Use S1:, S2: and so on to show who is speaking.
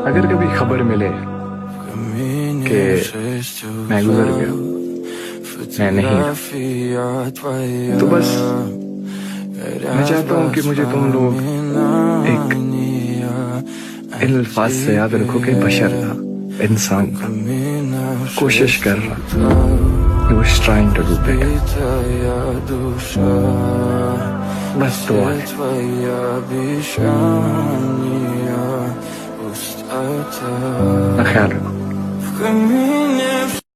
S1: अगर कभी खबर मिले कि मैं गुजर गया, मैं नहीं रहा, तो बस मैं चाहता हूँ कि मुझे तुम लोग एक इन अल्फाज से याद रखो कि बशर था, इंसान था, कोशिश कर रहा था, he was trying to do better. बस दुआ है। ख्याल रखो।